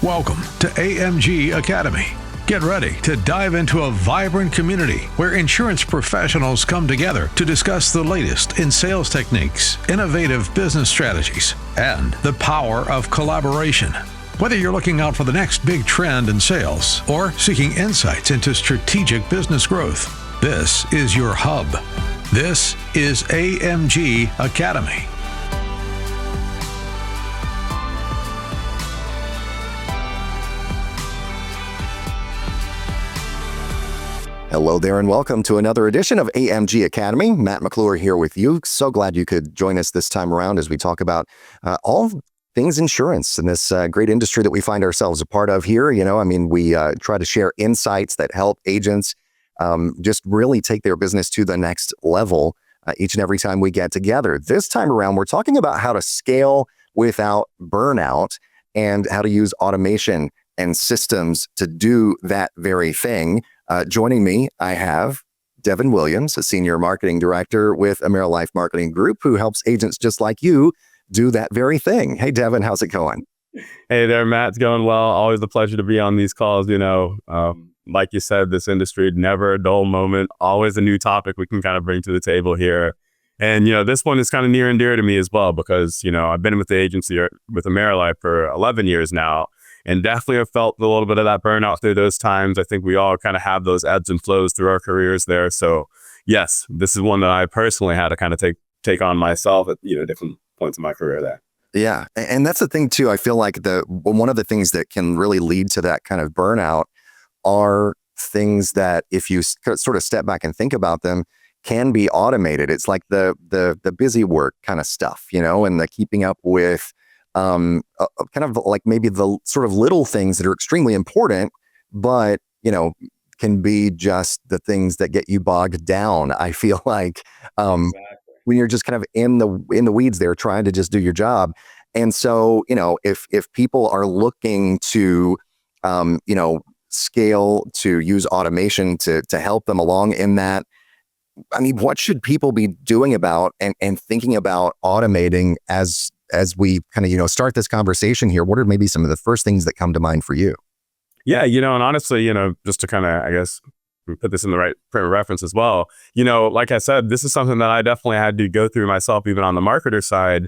Welcome to AMG Academy. Get ready to dive into a vibrant community where insurance professionals come together to discuss the latest in sales techniques, innovative business strategies, and the power of collaboration. Whether you're looking out for the next big trend in sales or seeking insights into strategic business growth, this is your hub. This is AMG Academy. Hello there and welcome to another edition of AMG Academy. Matt McClure here with you. So glad you could join us this time around as we talk about all things insurance in this great industry that we find ourselves a part of here. We try to share insights that help agents just really take their business to the next level each and every time we get together. This time around, we're talking about how to scale without burnout and how to use automation and systems to do that very thing. Joining me, I have Devin Williams, a senior marketing director with Amerilife Marketing Group, who helps agents just like you do that very thing. Hey, Devin, how's it going? Hey there, Matt. It's going well. Always a pleasure to be on these calls. Like you said, this industry, never a dull moment, always a new topic we can kind of bring to the table here. And, this one is kind of near and dear to me as well, because, I've been with the agency with Amerilife for 11 years now. And definitely have felt a little bit of that burnout through those times. I think we all kind of have those ebbs and flows through our careers there. So yes, this is one that I personally had to kind of take on myself at different points in my career there. Yeah. And that's the thing too. I feel like one of the things that can really lead to that kind of burnout are things that, if you sort of step back and think about them, can be automated. It's like the busy work kind of stuff, and the keeping up with kind of like maybe the sort of little things that are extremely important, but, can be just the things that get you bogged down. I feel like when you're just kind of in the weeds there trying to just do your job. And so, if people are looking to, scale, to use automation to help them along in that, what should people be doing about and thinking about automating as we kind of, start this conversation here? What are maybe some of the first things that come to mind for you? Yeah, and honestly, just to kind of, I guess, put this in the right frame of reference as well, like I said, this is something that I definitely had to go through myself, even on the marketer side,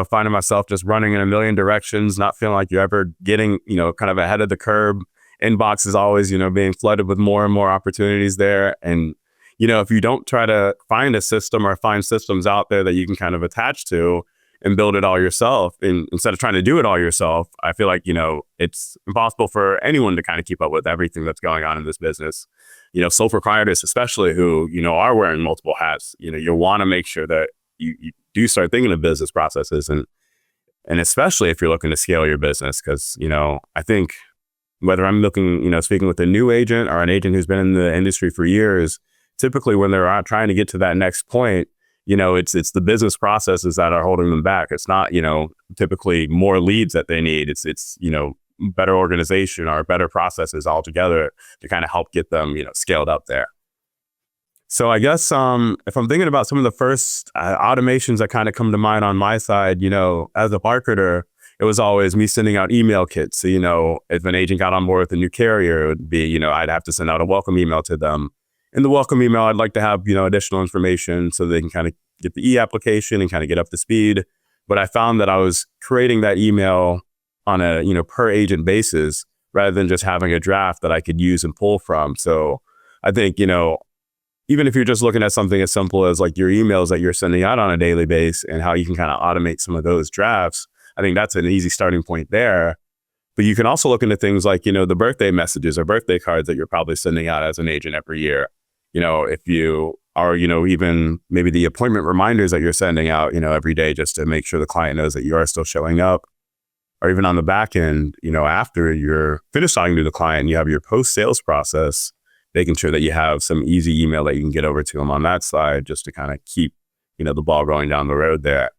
finding myself just running in a million directions, not feeling like you're ever getting, kind of ahead of the curve. Inbox is always, being flooded with more and more opportunities there. And, if you don't try to find a system or find systems out there that you can kind of attach to and build it all yourself, and instead of trying to do it all yourself, I feel like, it's impossible for anyone to kind of keep up with everything that's going on in this business. Sole proprietors, especially, who, are wearing multiple hats, you'll want to make sure that you do start thinking of business processes, and especially if you're looking to scale your business, because, I think whether I'm looking, speaking with a new agent or an agent who's been in the industry for years, typically when they're out trying to get to that next point, it's the business processes that are holding them back. It's not, typically more leads that they need. It's better organization or better processes altogether to kind of help get them, scaled up there. So I guess if I'm thinking about some of the first automations that kind of come to mind on my side, as a marketer, it was always me sending out email kits. So, if an agent got on board with a new carrier, it would be, I'd have to send out a welcome email to them. In the welcome email, I'd like to have, additional information so they can kind of get the e-application and kind of get up to speed. But I found that I was creating that email on a, per agent basis rather than just having a draft that I could use and pull from. So I think, even if you're just looking at something as simple as like your emails that you're sending out on a daily basis and how you can kind of automate some of those drafts, I think that's an easy starting point there. But you can also look into things like, the birthday messages or birthday cards that you're probably sending out as an agent every year. If you are, even maybe the appointment reminders that you're sending out, every day, just to make sure the client knows that you are still showing up. Or even on the back end, after you're finished talking to the client, you have your post-sales process, making sure that you have some easy email that you can get over to them on that side, just to kind of keep, the ball going down the road there.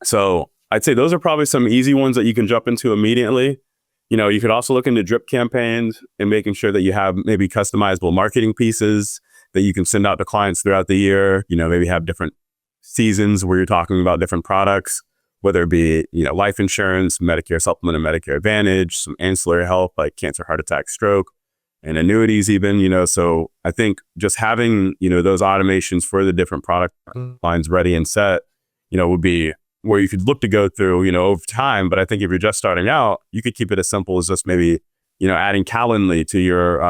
So I'd say those are probably some easy ones that you can jump into immediately. You could also look into drip campaigns and making sure that you have maybe customizable marketing pieces that you can send out to clients throughout the year. Maybe have different seasons where you're talking about different products, whether it be, life insurance, Medicare supplement and Medicare Advantage, some ancillary health like cancer, heart attack, stroke, and annuities even, so I think just having, those automations for the different product lines ready and set, would be where you could look to go through, over time. But I think if you're just starting out, you could keep it as simple as just maybe, adding Calendly to your,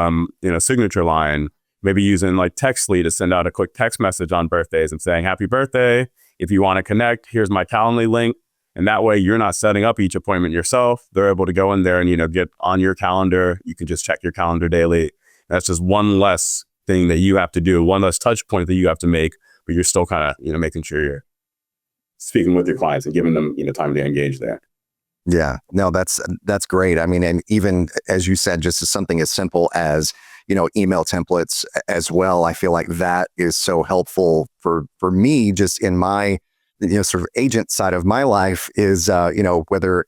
signature line, maybe using like Textly to send out a quick text message on birthdays and saying, happy birthday. If you want to connect, here's my Calendly link. And that way you're not setting up each appointment yourself. They're able to go in there and, get on your calendar. You can just check your calendar daily. That's just one less thing that you have to do, one less touch point that you have to make, but you're still kind of, making sure you're speaking with your clients and giving them, time to engage there. Yeah, no, that's great. I mean, and even as you said, just as something as simple as, email templates as well. I feel like that is so helpful for me just in my, sort of agent side of my life is, whether,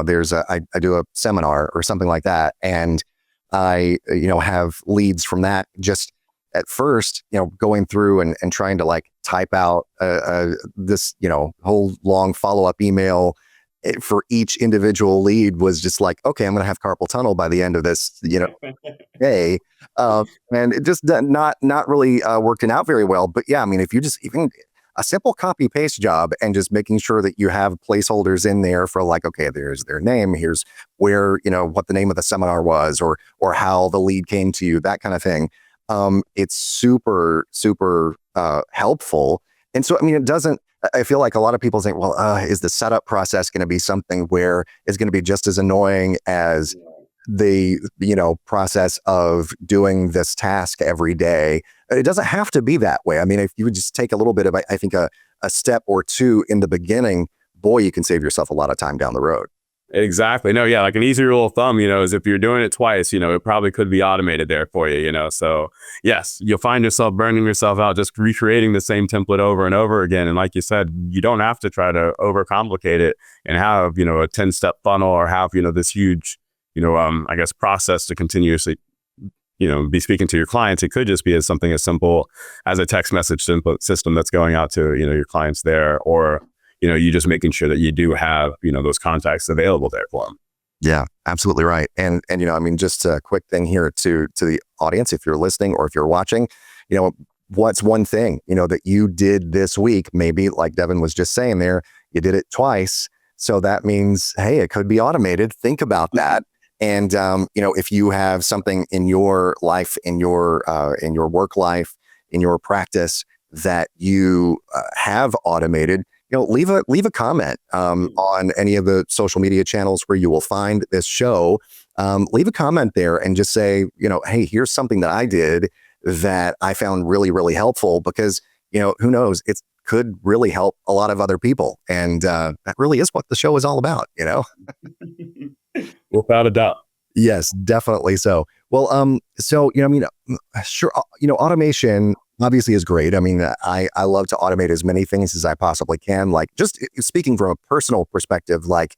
there's I do a seminar or something like that. And I, have leads from that just at first, going through and trying to like type out this, whole long follow-up email for each individual lead was just like, okay, I'm going to have carpal tunnel by the end of this, day. And it just not really working out very well. But yeah, I mean, if you just even a simple copy paste job and just making sure that you have placeholders in there for like, okay, there's their name, here's where, what the name of the seminar was or how the lead came to you, that kind of thing. It's super, super helpful. And so, I mean, I feel like a lot of people think, well, is the setup process going to be something where it's going to be just as annoying as the, process of doing this task every day? It doesn't have to be that way. I mean, if you would just take a little bit of, I think a step or two in the beginning, boy, you can save yourself a lot of time down the road. Exactly. No, yeah. Like an easy rule of thumb, is if you're doing it twice, it probably could be automated there for you, So yes, you'll find yourself burning yourself out, just recreating the same template over and over again. And like you said, you don't have to try to overcomplicate it and have, a 10-step funnel or have, this huge, I guess, process to continuously, be speaking to your clients. It could just be as something as simple as a text message system that's going out to, your clients there, or you just making sure that you do have, those contacts available there for them. Yeah, absolutely right. And I mean, just a quick thing here to the audience, if you're listening or if you're watching, what's one thing, that you did this week? Maybe like Devin was just saying there, you did it twice. So that means, hey, it could be automated. Think about that. And, if you have something in your life, in your work life, in your practice that you have automated, leave a comment on any of the social media channels where you will find this show. Leave a comment there and just say, hey, here's something that I did that I found really, really helpful, because, who knows, it could really help a lot of other people. And that really is what the show is all about, Without a doubt. Yes, definitely so. Well, so, sure, automation obviously is great. I mean, I love to automate as many things as I possibly can. Like, just speaking from a personal perspective, like,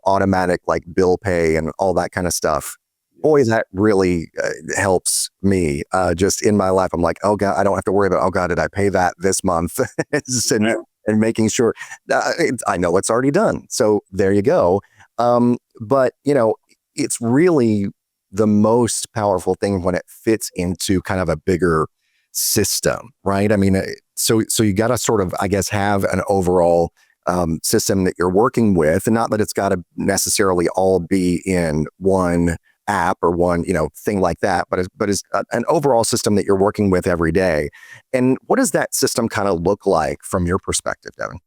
automatic like bill pay and all that kind of stuff. Boy, that really helps me just in my life. I'm like, oh God, I don't have to worry about, oh God, did I pay that this month? and making sure I know it's already done. So there you go. But, it's really the most powerful thing when it fits into kind of a bigger system, right? I mean, so you got to sort of, I guess, have an overall system that you're working with, and not that it's got to necessarily all be in one app or one, thing like that, but it's an overall system that you're working with every day. And what does that system kind of look like from your perspective, Devin?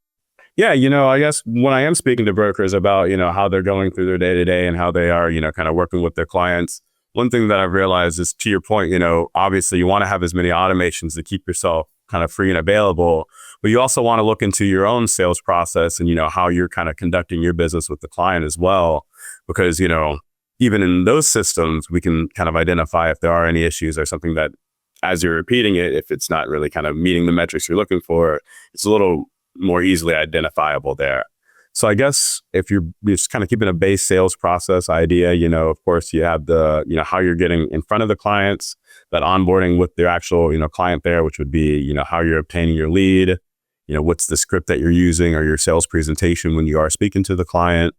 Yeah, I guess when I am speaking to brokers about, how they're going through their day to day and how they are, kind of working with their clients, one thing that I've realized is, to your point, obviously you want to have as many automations to keep yourself kind of free and available, but you also want to look into your own sales process and, how you're kind of conducting your business with the client as well. Because, even in those systems, we can kind of identify if there are any issues or something that, as you're repeating it, if it's not really kind of meeting the metrics you're looking for, it's a little more easily identifiable there. So I guess if you're just kind of keeping a base sales process idea, of course you have the, how you're getting in front of the clients, that onboarding with their actual, client there, which would be, how you're obtaining your lead, what's the script that you're using or your sales presentation when you are speaking to the client,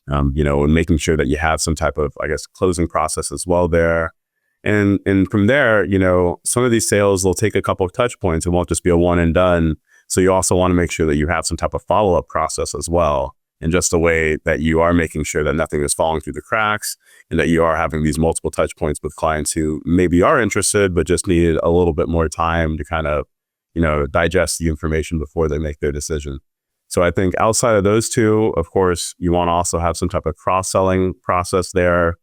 and making sure that you have some type of, I guess, closing process as well there. And from there, some of these sales will take a couple of touch points. It won't just be a one and done. So you also want to make sure that you have some type of follow-up process as well. And just a way that you are making sure that nothing is falling through the cracks and that you are having these multiple touch points with clients who maybe are interested, but just need a little bit more time to kind of, digest the information before they make their decision. So I think outside of those two, of course, you want to also have some type of cross-selling process there.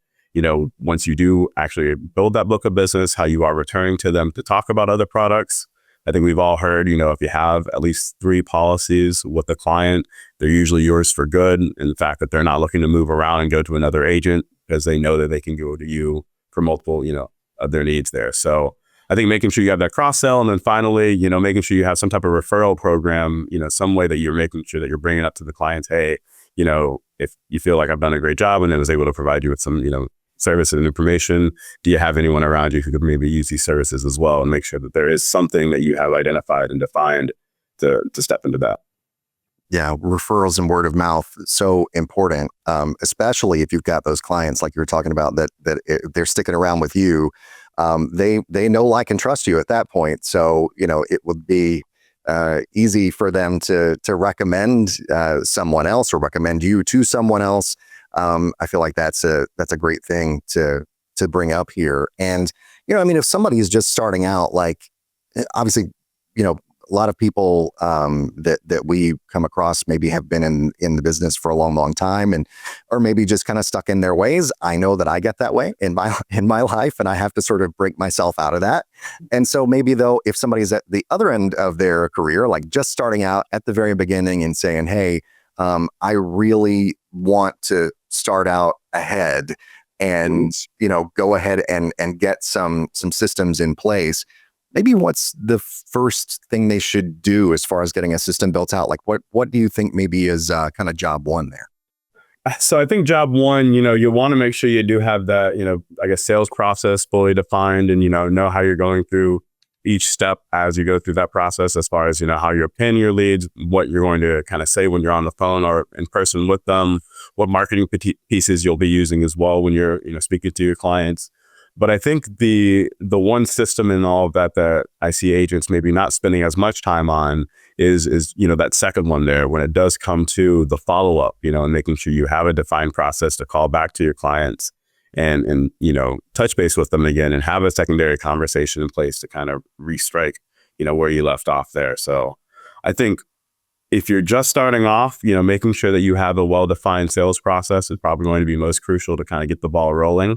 Once you do actually build that book of business, how you are returning to them to talk about other products. I think we've all heard, if you have at least 3 policies with a client, they're usually yours for good. And the fact that they're not looking to move around and go to another agent because they know that they can go to you for multiple, of their needs there. So I think making sure you have that cross-sell, and then finally, making sure you have some type of referral program, some way that you're making sure that you're bringing up to the clients, hey, if you feel like I've done a great job and I was able to provide you with some, service and information, do you have anyone around you who could maybe use these services as well, and make sure that there is something that you have identified and defined to step into that. Yeah, referrals and word of mouth, so important, especially if you've got those clients like you were talking about that they're sticking around with you. They know, like, and trust you at that point. So, it would be easy for them to recommend someone else or recommend you to someone else. I feel like that's a great thing to bring up here. And, if somebody is just starting out, like, obviously, a lot of people that we come across maybe have been in the business for a long, long time, or maybe just kind of stuck in their ways. I know that I get that way in my life, and I have to sort of break myself out of that. And so maybe, though, if somebody's at the other end of their career, like just starting out at the very beginning and saying, hey, I really want to start out ahead and, go ahead and get some systems in place. Maybe what's the first thing they should do as far as getting a system built out? Like, what do you think maybe is kind of job one there? So I think job one, you want to make sure you do have that, I guess, sales process fully defined, and, know how you're going through each step as you go through that process, as far as, how you're pinning your leads, what you're going to kind of say when you're on the phone or in person with them, what marketing pieces you'll be using as well when you're, speaking to your clients. But I think the one system in all of that I see agents maybe not spending as much time on is that second one there, when it does come to the follow-up, and making sure you have a defined process to call back to your clients and touch base with them again and have a secondary conversation in place to kind of restrike, where you left off there. So I think if you're just starting off, making sure that you have a well-defined sales process is probably going to be most crucial to kind of get the ball rolling.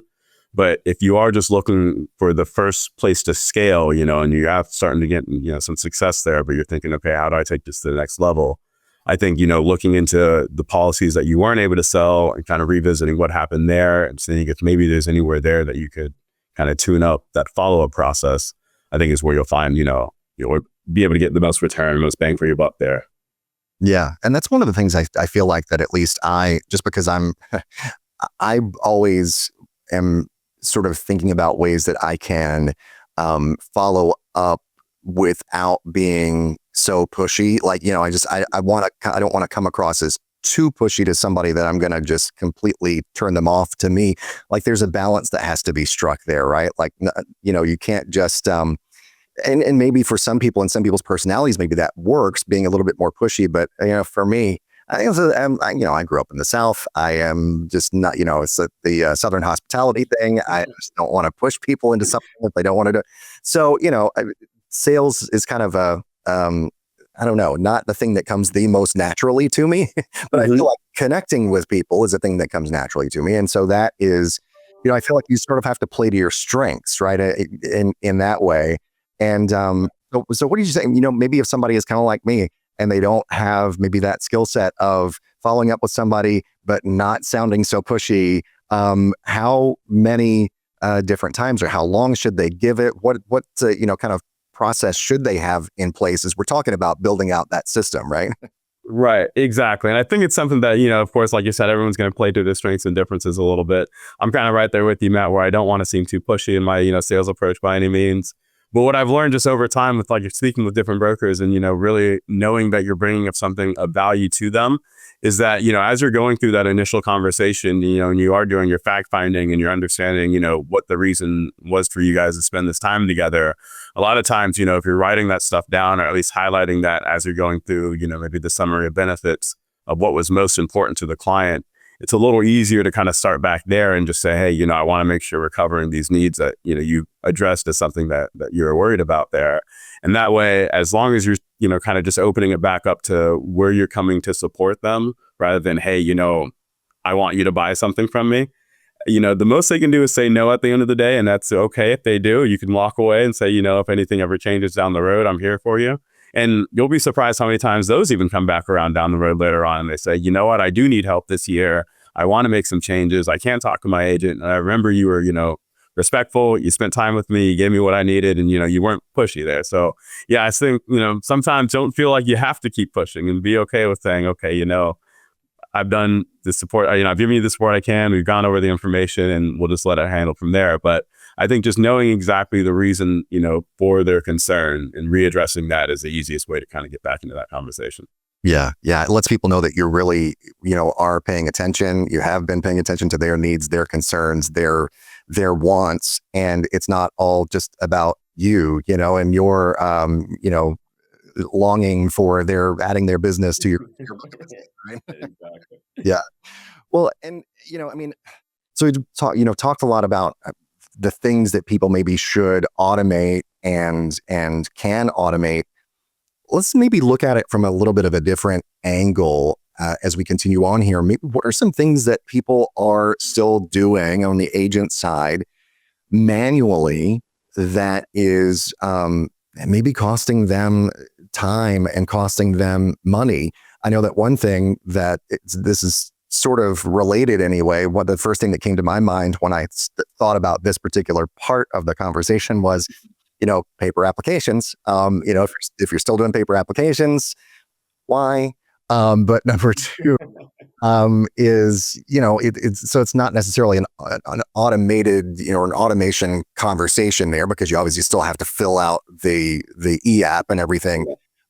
But if you are just looking for the first place to scale, and you have starting to get, some success there, but you're thinking, okay, how do I take this to the next level? I think, looking into the policies that you weren't able to sell and kind of revisiting what happened there and seeing if maybe there's anywhere there that you could kind of tune up that follow-up process, I think is where you'll find, you'll be able to get the most return, most bang for your buck there. Yeah. And that's one of the things I feel like that at least just because I always am sort of thinking about ways that I can follow up without being so pushy. Like, I don't want to come across as too pushy to somebody that I'm going to just completely turn them off to me. Like, there's a balance that has to be struck there, right? Like, you can't just, and maybe for some people and some people's personalities, maybe that works, being a little bit more pushy. But, for me, I think I grew up in the South. I am just not, it's the Southern hospitality thing. I just don't want to push people into something if they don't want to do. So, sales is kind of I don't know, not the thing that comes the most naturally to me, but I feel like connecting with people is a thing that comes naturally to me. And so that is, I feel like you sort of have to play to your strengths, right? In that way. And so what did you say? Maybe if somebody is kind of like me, and they don't have maybe that skill set of following up with somebody, but not sounding so pushy, how many different times or how long should they give it? What kind of process should they have in place as we're talking about building out that system, right? Right, exactly. And I think it's something that, of course, like you said, everyone's going to play to their strengths and differences a little bit. I'm kind of right there with you, Matt, where I don't want to seem too pushy in my, sales approach by any means. But what I've learned just over time with like you're speaking with different brokers and, really knowing that you're bringing up something of value to them is that, as you're going through that initial conversation, and you are doing your fact finding and you're understanding, what the reason was for you guys to spend this time together. A lot of times, if you're writing that stuff down or at least highlighting that as you're going through, maybe the summary of benefits of what was most important to the client, it's a little easier to kind of start back there and just say, hey, I want to make sure we're covering these needs that, you addressed as something that you're worried about there. And that way, as long as you're, kind of just opening it back up to where you're coming to support them rather than, hey, I want you to buy something from me. The most they can do is say no at the end of the day. And that's okay if they do. You can walk away and say, if anything ever changes down the road, I'm here for you. And you'll be surprised how many times those even come back around down the road later on. And they say, you know what, I do need help this year. I want to make some changes. I can't talk to my agent. And I remember you were, respectful. You spent time with me. You gave me what I needed. And, you weren't pushy there. So, yeah, I think, sometimes don't feel like you have to keep pushing and be okay with saying, okay, I've done the support, I've given you the support I can. We've gone over the information and we'll just let it handle from there. But I think just knowing exactly the reason, for their concern and readdressing that is the easiest way to kind of get back into that conversation. Yeah. It lets people know that you're really, are paying attention. You have been paying attention to their needs, their concerns, their wants. And it's not all just about you, and your, longing for adding their business to your right? Exactly. Yeah. Well, and, so we talked a lot about the things that people maybe should automate and can automate. Let's maybe look at it from a little bit of a different angle as we continue on here. Maybe what are some things that people are still doing on the agent side manually that is maybe costing them time and costing them money? I know that one thing that this is sort of related anyway. What the first thing that came to my mind when I thought about this particular part of the conversation was, paper applications. If you're still doing paper applications, why? But number two is, so it's not necessarily an automated, an automation conversation there because you obviously still have to fill out the e-app and everything.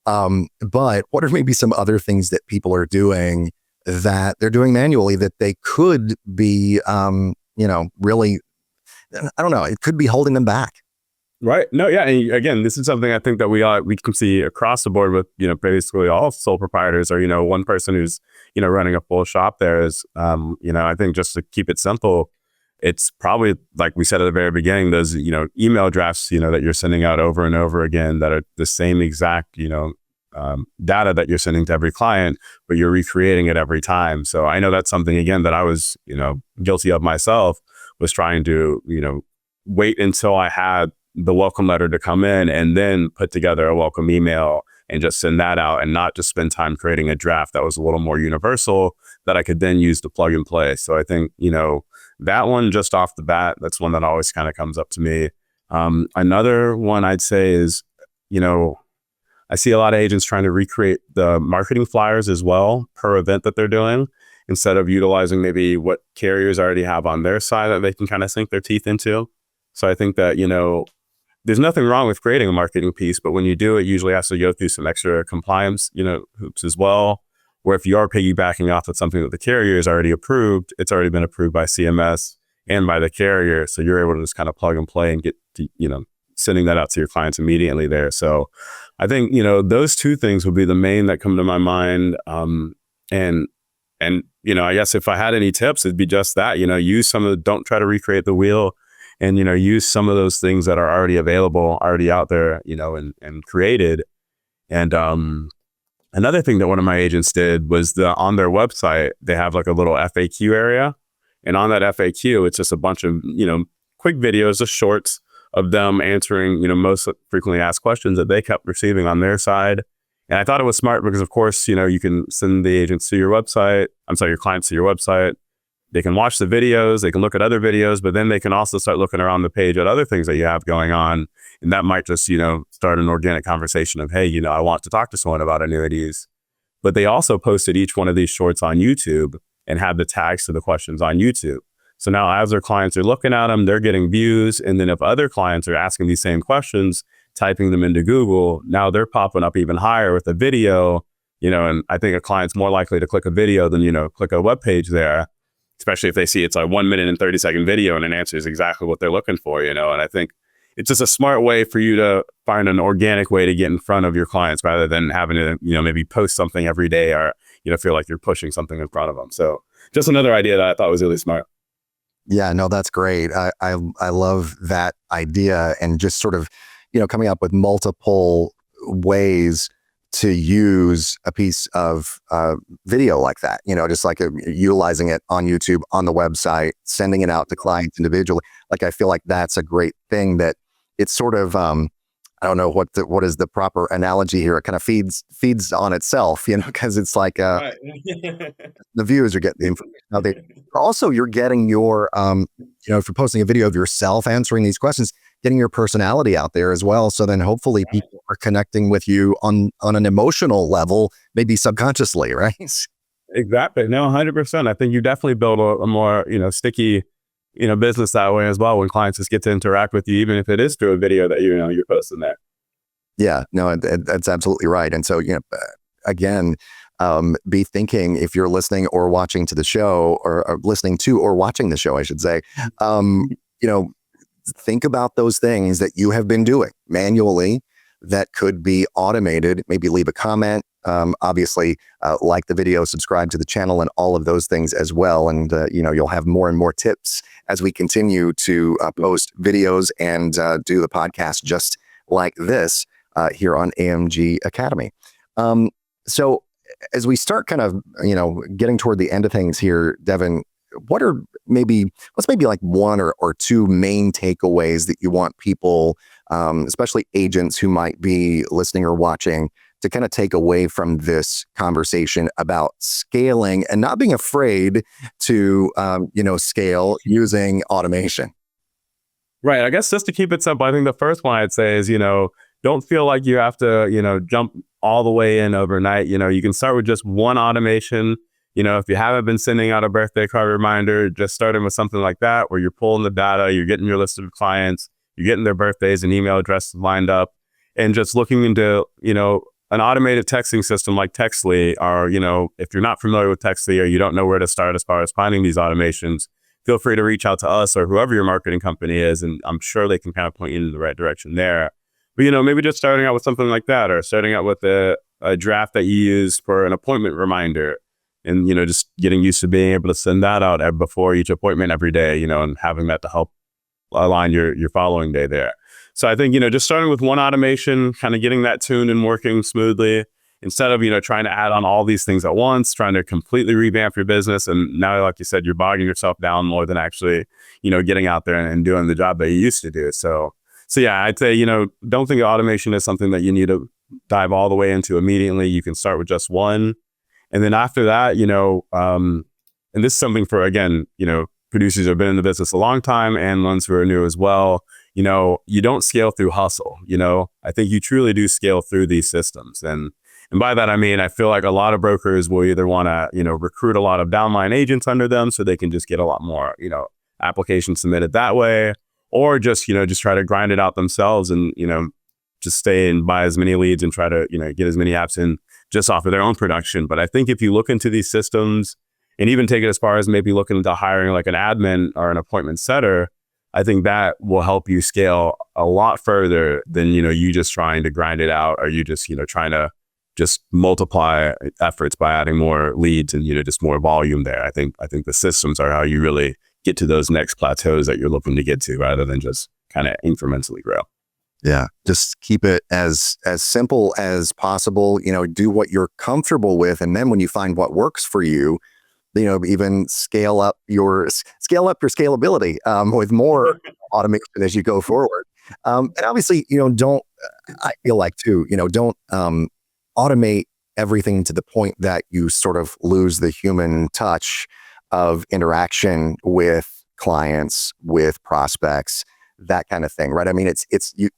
But what are maybe some other things that people are doing that they're doing manually that they could be, really, I don't know, it could be holding them back. Right. No, yeah. And again, this is something I think that we can see across the board with, basically all sole proprietors or, one person who's, running a full shop there is, I think just to keep it simple, it's probably like we said at the very beginning, those, email drafts, that you're sending out over and over again that are the same exact, data that you're sending to every client, but you're recreating it every time. So I know that's something, again, that I was, guilty of myself, was trying to, wait until I had the welcome letter to come in and then put together a welcome email and just send that out and not just spend time creating a draft that was a little more universal that I could then use to plug and play. So I think, that one just off the bat, that's one that always kind of comes up to me. Another one I'd say is, I see a lot of agents trying to recreate the marketing flyers as well per event that they're doing instead of utilizing maybe what carriers already have on their side that they can kind of sink their teeth into. So I think that, there's nothing wrong with creating a marketing piece, but when you do, it usually has to go through some extra compliance, hoops as well. Where if you are piggybacking off of something that the carrier is already approved, it's already been approved by CMS and by the carrier. So you're able to just kind of plug and play and get to, sending that out to your clients immediately there. So I think, those two things would be the main that come to my mind. And I guess if I had any tips, it'd be just that, use some of don't try to recreate the wheel. And, use some of those things that are already available, already out there, and created. And another thing that one of my agents did was on their website, they have like a little FAQ area. And on that FAQ, it's just a bunch of, quick videos, just shorts of them answering, most frequently asked questions that they kept receiving on their side. And I thought it was smart because, of course, you can send the agents to your website. your clients to your website. They can watch the videos, they can look at other videos, but then they can also start looking around the page at other things that you have going on. And that might just, start an organic conversation of, hey, I want to talk to someone about annuities. But they also posted each one of these shorts on YouTube and had the tags to the questions on YouTube. So now as their clients are looking at them, they're getting views. And then if other clients are asking these same questions, typing them into Google, now they're popping up even higher with a video, and I think a client's more likely to click a video than, click a web page there, especially if they see it's a 1 minute and 30-second video and it answers exactly what they're looking for, and I think it's just a smart way for you to find an organic way to get in front of your clients rather than having to, maybe post something every day or, feel like you're pushing something in front of them. So just another idea that I thought was really smart. Yeah, no, that's great. I love that idea, and just sort of, coming up with multiple ways to use a piece of video like that, just like utilizing it on YouTube, on the website, sending it out to clients individually. Like, I feel like that's a great thing, that it's sort of, I don't know what is the proper analogy here. It kind of feeds on itself, because it's like Right. the viewers are getting the information. Now you're getting your, if you're posting a video of yourself answering these questions, getting your personality out there as well. So then hopefully people are connecting with you on an emotional level, maybe subconsciously, right? Exactly. No, 100%. I think you definitely build a more, sticky, business that way as well, when clients just get to interact with you, even if it is through a video that, you're posting there. Yeah, no, that's absolutely right. And so, again, be thinking, if you're listening or watching to the show, or listening to or watching the show, I should say, think about those things that you have been doing manually that could be automated. Maybe leave a comment. Obviously, like the video, subscribe to the channel, and all of those things as well. And, you'll have more and more tips as we continue to post videos and do the podcast just like this here on AMG Academy. So as we start kind of, getting toward the end of things here, Devin, what's maybe like one or two main takeaways that you want people, especially agents who might be listening or watching, to kind of take away from this conversation about scaling and not being afraid to, scale using automation? Right. I guess just to keep it simple, I think the first one I'd say is, don't feel like you have to, jump all the way in overnight. You can start with just one automation. If you haven't been sending out a birthday card reminder, just starting with something like that, where you're pulling the data, you're getting your list of clients, you're getting their birthdays and email addresses lined up, and just looking into, an automated texting system like Textly, or, if you're not familiar with Textly or you don't know where to start as far as finding these automations, feel free to reach out to us or whoever your marketing company is, and I'm sure they can kind of point you in the right direction there. But, maybe just starting out with something like that, or starting out with a draft that you use for an appointment reminder, and, just getting used to being able to send that out before each appointment every day, and having that to help align your following day there. So I think, just starting with one automation, kind of getting that tuned and working smoothly, instead of, trying to add on all these things at once, trying to completely revamp your business. And now, like you said, you're bogging yourself down more than actually, getting out there and doing the job that you used to do. So yeah, I'd say, don't think automation is something that you need to dive all the way into immediately. You can start with just one. And then after that, and this is something for, again, producers who have been in the business a long time and ones who are new as well. You don't scale through hustle. I think you truly do scale through these systems. And by that, I mean, I feel like a lot of brokers will either want to, recruit a lot of downline agents under them so they can just get a lot more, applications submitted that way, or just try to grind it out themselves and, just stay and buy as many leads and try to, get as many apps in just off of their own production. But I think if you look into these systems and even take it as far as maybe looking into hiring like an admin or an appointment setter, I think that will help you scale a lot further than, you just trying to grind it out, or you just, trying to just multiply efforts by adding more leads and, just more volume there. I think the systems are how you really get to those next plateaus that you're looking to get to, rather than just kind of incrementally grow. Yeah, just keep it as simple as possible. Do what you're comfortable with, and then when you find what works for you, even scale up your scalability with more automation as you go forward. And obviously, don't. I feel like too, don't automate everything to the point that you sort of lose the human touch of interaction with clients, with prospects, that kind of thing, right? I mean,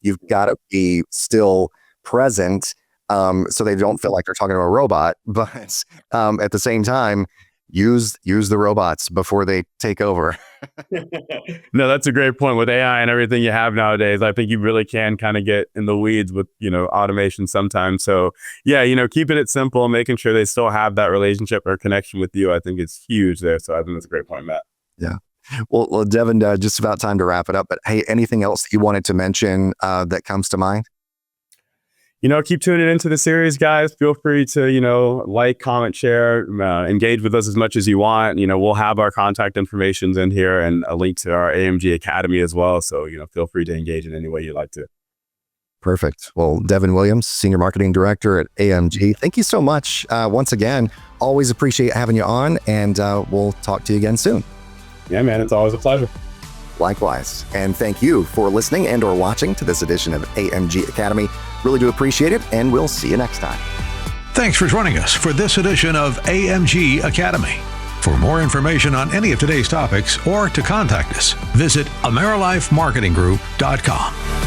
you've got to be still present, so they don't feel like they're talking to a robot, but at the same time, use the robots before they take over. No, that's a great point. With AI and everything you have nowadays, I think you really can kind of get in the weeds with, automation sometimes. So yeah, keeping it simple, making sure they still have that relationship or connection with you, I think is huge there. So I think that's a great point, Matt. Yeah. Well, Devin, just about time to wrap it up. But hey, anything else that you wanted to mention that comes to mind? Keep tuning into the series, guys. Feel free to, like, comment, share, engage with us as much as you want. We'll have our contact information in here and a link to our AMG Academy as well. So, feel free to engage in any way you'd like to. Perfect. Well, Devin Williams, Senior Marketing Director at AMG, thank you so much. Once again, always appreciate having you on, and we'll talk to you again soon. Yeah, man, it's always a pleasure. Likewise. And thank you for listening and or watching to this edition of AMG Academy. Really do appreciate it, and we'll see you next time. Thanks for joining us for this edition of AMG Academy. For more information on any of today's topics or to contact us, visit AmerilifeMarketingGroup.com.